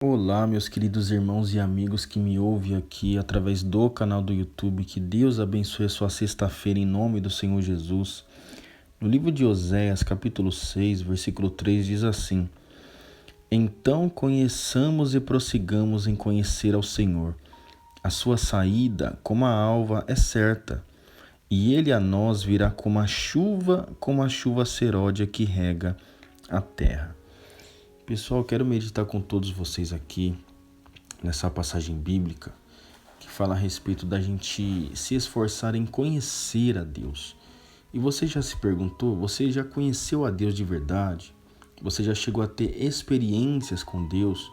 Olá, meus queridos irmãos e amigos que me ouvem aqui através do canal do YouTube. Que Deus abençoe a sua sexta-feira em nome do Senhor Jesus. No livro de Oséias, capítulo 6, versículo 3, diz assim: Então conheçamos e prossigamos em conhecer ao Senhor. A sua saída, como a alva, é certa, e ele a nós virá como a chuva seródia que rega a terra. Pessoal, quero meditar com todos vocês aqui nessa passagem bíblica que fala a respeito da gente se esforçar em conhecer a Deus. E você já se perguntou, você já conheceu a Deus de verdade? Você já chegou a ter experiências com Deus?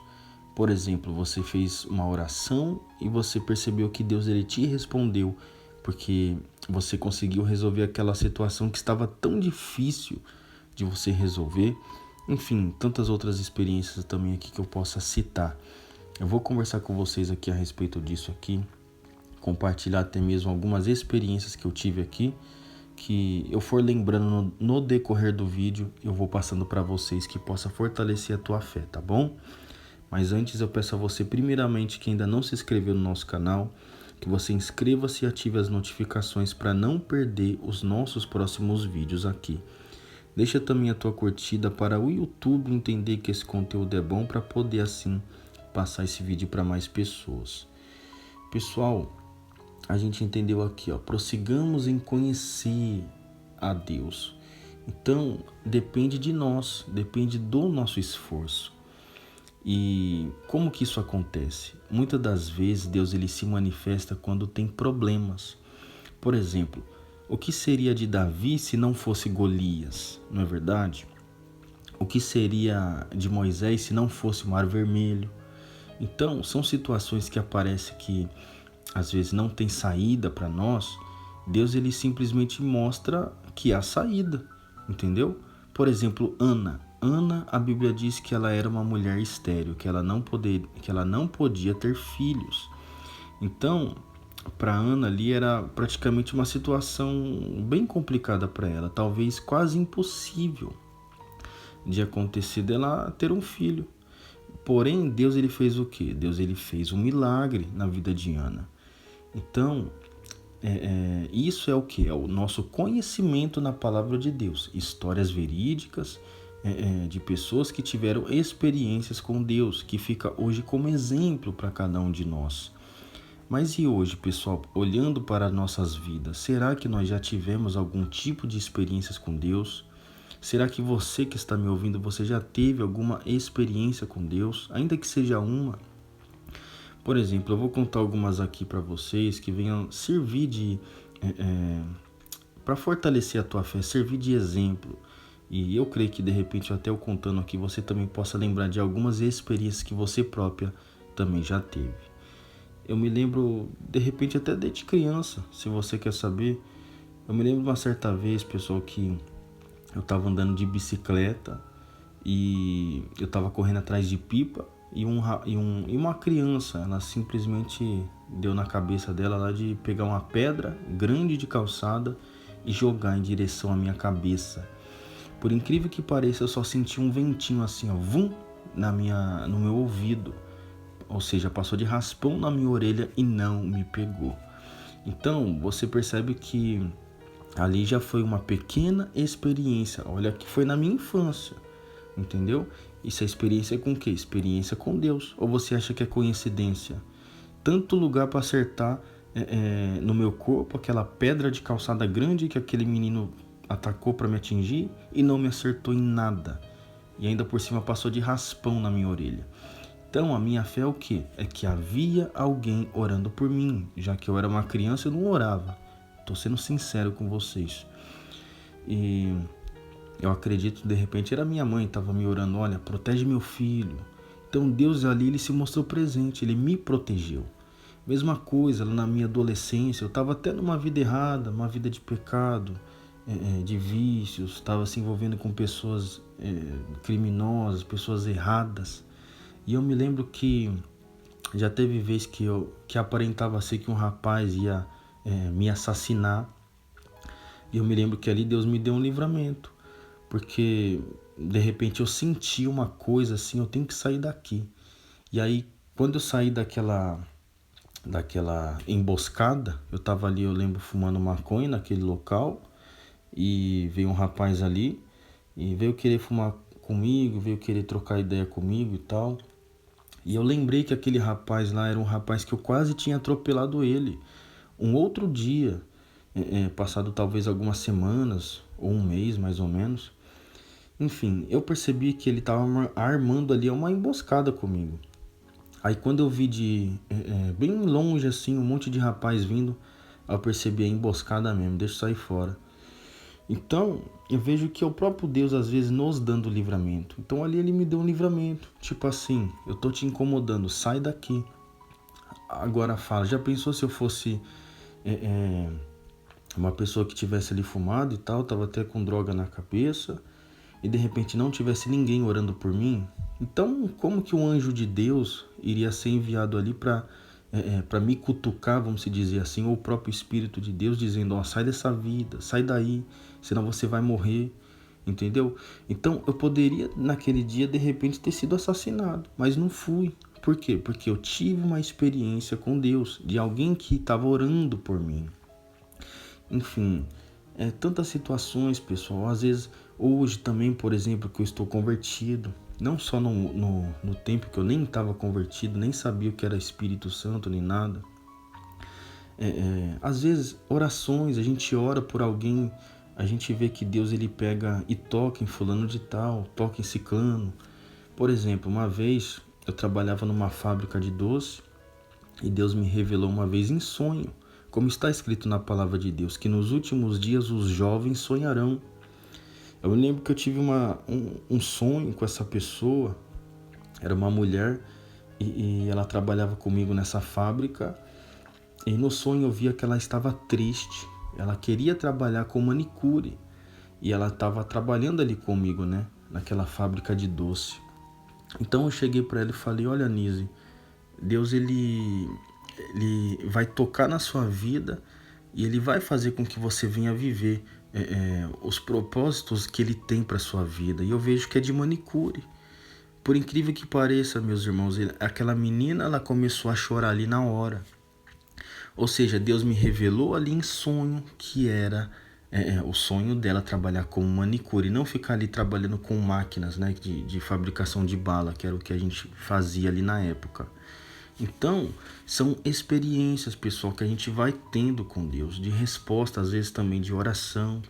Por exemplo, você fez uma oração e você percebeu que Deus ele te respondeu porque você conseguiu resolver aquela situação que estava tão difícil de você resolver. Enfim, tantas outras experiências também aqui que eu possa citar. Eu vou conversar com vocês aqui a respeito disso aqui, compartilhar até mesmo algumas experiências que eu tive aqui, que eu for lembrando no decorrer do vídeo, eu vou passando para vocês que possa fortalecer a tua fé, tá bom? Mas antes eu peço a você primeiramente que ainda não se inscreveu no nosso canal, que você inscreva-se e ative as notificações para não perder os nossos próximos vídeos aqui. Deixa também a tua curtida para o YouTube entender que esse conteúdo é bom para poder assim passar esse vídeo para mais pessoas. Pessoal, a gente entendeu aqui, prossigamos em conhecer a Deus. Então, depende de nós, depende do nosso esforço. E como que isso acontece? Muitas das vezes Deus ele se manifesta quando tem problemas. Por exemplo, o que seria de Davi se não fosse Golias, não é verdade? O que seria de Moisés se não fosse o Mar Vermelho? Então, são situações que aparecem que às vezes não tem saída para nós. Deus ele simplesmente mostra que há saída, entendeu? Por exemplo, Ana, a Bíblia diz que ela era uma mulher estéril, que ela não podia ter filhos. Então, para Ana ali era praticamente uma situação bem complicada para ela, talvez quase impossível de acontecer dela ter um filho. Porém, Deus ele fez o quê? Deus ele fez um milagre na vida de Ana. Então, isso é o que? É o nosso conhecimento na palavra de Deus. Histórias verídicas de pessoas que tiveram experiências com Deus, que fica hoje como exemplo para cada um de nós. Mas e hoje, pessoal, olhando para nossas vidas, será que nós já tivemos algum tipo de experiências com Deus? Será que você que está me ouvindo, você já teve alguma experiência com Deus, ainda que seja uma? Por exemplo, eu vou contar algumas aqui para vocês que venham servir de para fortalecer a tua fé, servir de exemplo. E eu creio que de repente até eu contando aqui você também possa lembrar de algumas experiências que você própria também já teve. Eu me lembro de repente até desde criança, se você quer saber. Eu me lembro de uma certa vez, pessoal, que eu estava andando de bicicleta e eu estava correndo atrás de pipa e uma criança, ela simplesmente deu na cabeça dela lá de pegar uma pedra grande de calçada e jogar em direção à minha cabeça. Por incrível que pareça, eu só senti um ventinho assim, vum, no meu ouvido. Ou seja, passou de raspão na minha orelha e não me pegou. Então, você percebe que ali já foi uma pequena experiência. Olha que foi na minha infância, entendeu? Isso é experiência com o quê? Experiência com Deus. Ou você acha que é coincidência? Tanto lugar para acertar no meu corpo, aquela pedra de calçada grande que aquele menino atacou para me atingir e não me acertou em nada. E ainda por cima passou de raspão na minha orelha. Então a minha fé é o quê? É que havia alguém orando por mim. Já que eu era uma criança, eu não orava. Tô sendo sincero com vocês. E eu acredito, de repente, era minha mãe que estava me orando. Olha, protege meu filho. Então Deus ali, ele se mostrou presente. Ele me protegeu. Mesma coisa, lá na minha adolescência, eu estava até numa vida errada, uma vida de pecado, de vícios. Estava se envolvendo com pessoas criminosas, pessoas erradas. E eu me lembro que já teve vez que aparentava ser que um rapaz ia me assassinar. E eu me lembro que ali Deus me deu um livramento. Porque de repente eu senti uma coisa assim, eu tenho que sair daqui. E aí, quando eu saí daquela emboscada, eu tava ali, eu lembro, fumando maconha naquele local, e veio um rapaz ali e veio querer fumar comigo, veio querer trocar ideia comigo e tal. E eu lembrei que aquele rapaz lá era um rapaz que eu quase tinha atropelado ele. Um outro dia, passado talvez algumas semanas ou um mês mais ou menos, enfim, eu percebi que ele estava armando ali uma emboscada comigo. Aí quando eu vi bem longe assim, um monte de rapaz vindo, eu percebi a emboscada mesmo, deixa eu sair fora. Então, eu vejo que é o próprio Deus às vezes nos dando livramento. Então ali ele me deu um livramento. Tipo assim, eu tô te incomodando, sai daqui. Agora fala, já pensou se eu fosse é, é, uma pessoa que tivesse ali fumado e tal, tava até com droga na cabeça, e de repente não tivesse ninguém orando por mim? Então, como que um anjo de Deus iria ser enviado ali para me cutucar, vamos se dizer assim, ou o próprio Espírito de Deus dizendo, ó, sai dessa vida, sai daí, senão você vai morrer, entendeu? Então, eu poderia naquele dia de repente ter sido assassinado, mas não fui. Por quê? Porque eu tive uma experiência com Deus, de alguém que estava orando por mim. Enfim, tantas situações, pessoal. Às vezes, hoje também, por exemplo, que eu estou convertido, não só no tempo que eu nem estava convertido, nem sabia o que era Espírito Santo, nem nada. Às vezes, orações, a gente ora por alguém, a gente vê que Deus ele pega e toca em fulano de tal, toca em ciclano. Por exemplo, uma vez eu trabalhava numa fábrica de doce e Deus me revelou uma vez em sonho, como está escrito na palavra de Deus, que nos últimos dias os jovens sonharão. Eu me lembro que eu tive um sonho com essa pessoa, era uma mulher, e ela trabalhava comigo nessa fábrica, e no sonho eu via que ela estava triste, ela queria trabalhar com manicure, e ela estava trabalhando ali comigo, né, naquela fábrica de doce. Então eu cheguei para ela e falei, olha, Nise, Deus ele vai tocar na sua vida e ele vai fazer com que você venha viver os propósitos que ele tem para sua vida. E eu vejo que é de manicure. Por incrível que pareça, meus irmãos, aquela menina ela começou a chorar ali na hora. Ou seja, Deus me revelou ali em sonho que era o sonho dela trabalhar como manicure, não ficar ali trabalhando com máquinas, né, de fabricação de bala, que era o que a gente fazia ali na época. Então, são experiências, pessoal, que a gente vai tendo com Deus, de resposta, às vezes também de oração.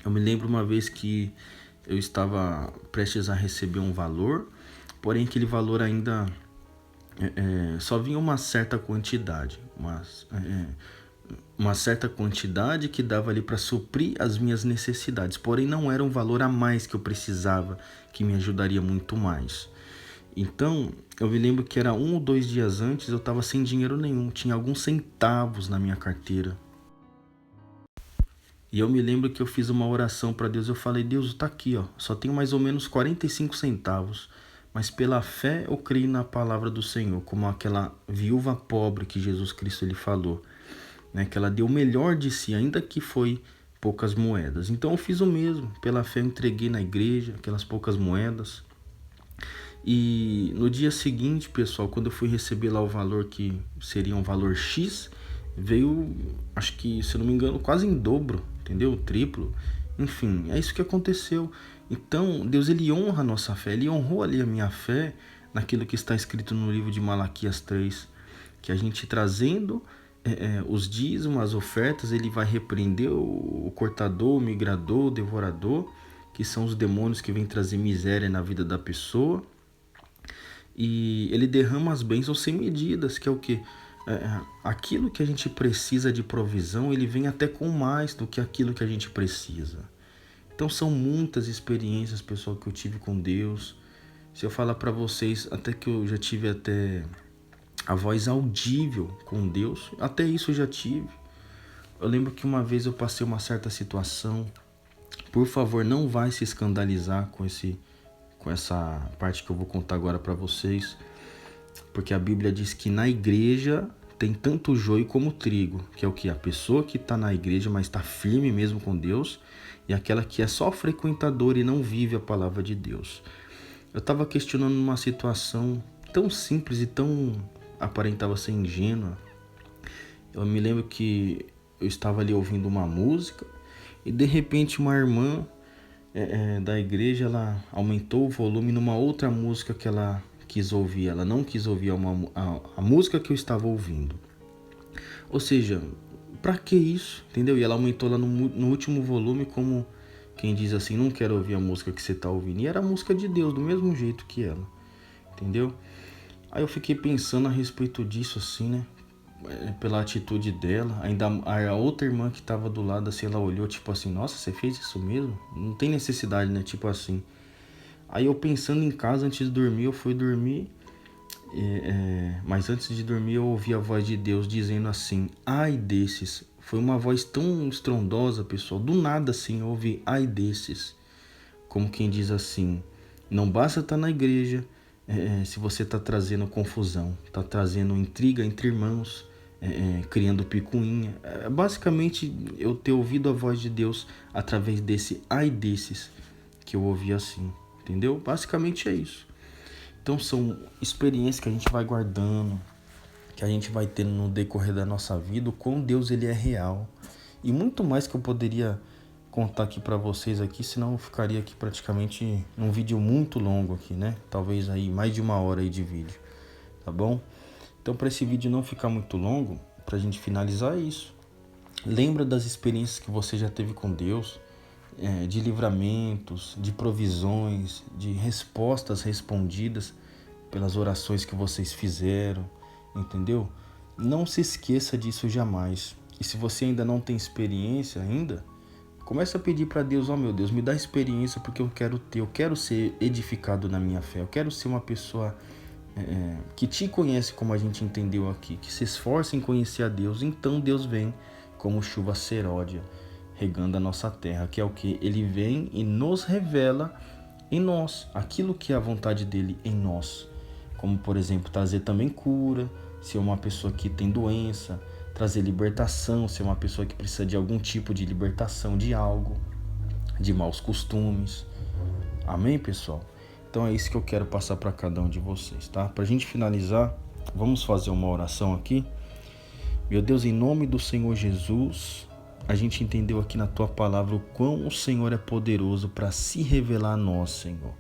Eu me lembro uma vez que eu estava prestes a receber um valor, porém aquele valor ainda só vinha uma certa quantidade, uma certa quantidade que dava ali para suprir as minhas necessidades, porém não era um valor a mais que eu precisava, que me ajudaria muito mais. Então, eu me lembro que era 1 ou 2 dias antes, eu estava sem dinheiro nenhum, tinha alguns centavos na minha carteira. E eu me lembro que eu fiz uma oração para Deus, eu falei, Deus, tá aqui, ó, só tenho mais ou menos 45 centavos, mas pela fé eu creio na palavra do Senhor, como aquela viúva pobre que Jesus Cristo ele falou, né, que ela deu o melhor de si, ainda que foi poucas moedas. Então eu fiz o mesmo, pela fé eu entreguei na igreja aquelas poucas moedas. E no dia seguinte, pessoal, quando eu fui receber lá o valor que seria um valor X, veio, acho que, se eu não me engano, quase em dobro, entendeu? Triplo. Enfim, é isso que aconteceu. Então, Deus ele honra a nossa fé. Ele honrou ali a minha fé naquilo que está escrito no livro de Malaquias 3, que a gente trazendo os dízimos, as ofertas, ele vai repreender o cortador, o migrador, o devorador, que são os demônios que vêm trazer miséria na vida da pessoa. E ele derrama as bênçãos sem medidas, que é o que? Aquilo que a gente precisa de provisão, ele vem até com mais do que aquilo que a gente precisa. Então são muitas experiências, pessoal, que eu tive com Deus. Se eu falar para vocês, até que eu já tive até a voz audível com Deus, até isso eu já tive. Eu lembro que uma vez eu passei uma certa situação. Por favor, não vai se escandalizar com essa parte que eu vou contar agora para vocês, porque a Bíblia diz que na igreja tem tanto joio como trigo, que é o que? A pessoa que está na igreja, mas está firme mesmo com Deus, e aquela que é só frequentadora e não vive a palavra de Deus. Eu estava questionando uma situação tão simples e tão aparentava ser ingênua. Eu me lembro que eu estava ali ouvindo uma música e de repente uma irmã da igreja, ela aumentou o volume numa outra música que ela quis ouvir. Ela não quis ouvir a música que eu estava ouvindo. Ou seja, pra que isso? Entendeu? E ela aumentou lá no último volume, como quem diz assim, não quero ouvir a música que você tá ouvindo. E era a música de Deus, do mesmo jeito que ela. Entendeu? Aí eu fiquei pensando a respeito disso assim, né? Pela atitude dela. Ainda a outra irmã que tava do lado assim, ela olhou tipo assim, nossa, você fez isso mesmo? Não tem necessidade, né? Tipo assim. Aí eu pensando em casa antes de dormir, eu fui dormir. Mas antes de dormir eu ouvi a voz de Deus dizendo assim, ai desses. Foi uma voz tão estrondosa, pessoal. Do nada assim eu ouvi, ai desses. Como quem diz assim, não basta estar na igreja se você está trazendo confusão, está trazendo intriga entre irmãos, criando picuinha. Basicamente eu ter ouvido a voz de Deus através desse ai desses que eu ouvi assim, entendeu? Basicamente é isso. Então são experiências que a gente vai guardando, que a gente vai tendo no decorrer da nossa vida, o quão Deus ele é real. E muito mais que eu poderia contar aqui para vocês aqui, senão eu ficaria aqui praticamente num vídeo muito longo aqui, né? Talvez aí mais de 1 hora aí de vídeo, tá bom? Então para esse vídeo não ficar muito longo, pra gente finalizar é isso. Lembra das experiências que você já teve com Deus, de livramentos, de provisões, de respostas respondidas pelas orações que vocês fizeram, entendeu? Não se esqueça disso jamais. E se você ainda não tem experiência ainda, comece a pedir para Deus, meu Deus, me dá experiência porque eu quero ser edificado na minha fé, eu quero ser uma pessoa que te conhece como a gente entendeu aqui, que se esforça em conhecer a Deus. Então Deus vem como chuva seródia, regando a nossa terra, que é o que? Ele vem e nos revela em nós, aquilo que é a vontade dele em nós. Como, por exemplo, trazer também cura, se é uma pessoa que tem doença, trazer libertação, se é uma pessoa que precisa de algum tipo de libertação de algo, de maus costumes. Amém, pessoal? Então é isso que eu quero passar para cada um de vocês, tá? Pra gente finalizar, vamos fazer uma oração aqui. Meu Deus, em nome do Senhor Jesus, a gente entendeu aqui na tua palavra o quão o Senhor é poderoso para se revelar a nós, Senhor.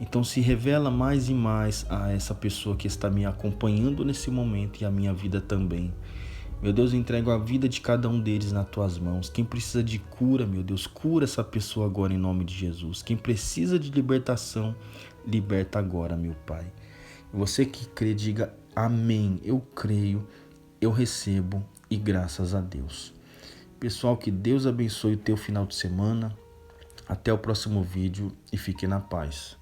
Então se revela mais e mais a essa pessoa que está me acompanhando nesse momento e a minha vida também. Meu Deus, eu entrego a vida de cada um deles nas tuas mãos. Quem precisa de cura, meu Deus, cura essa pessoa agora em nome de Jesus. Quem precisa de libertação, liberta agora, meu Pai. Você que crê, diga amém. Eu creio, eu recebo e graças a Deus. Pessoal, que Deus abençoe o teu final de semana. Até o próximo vídeo e fique na paz.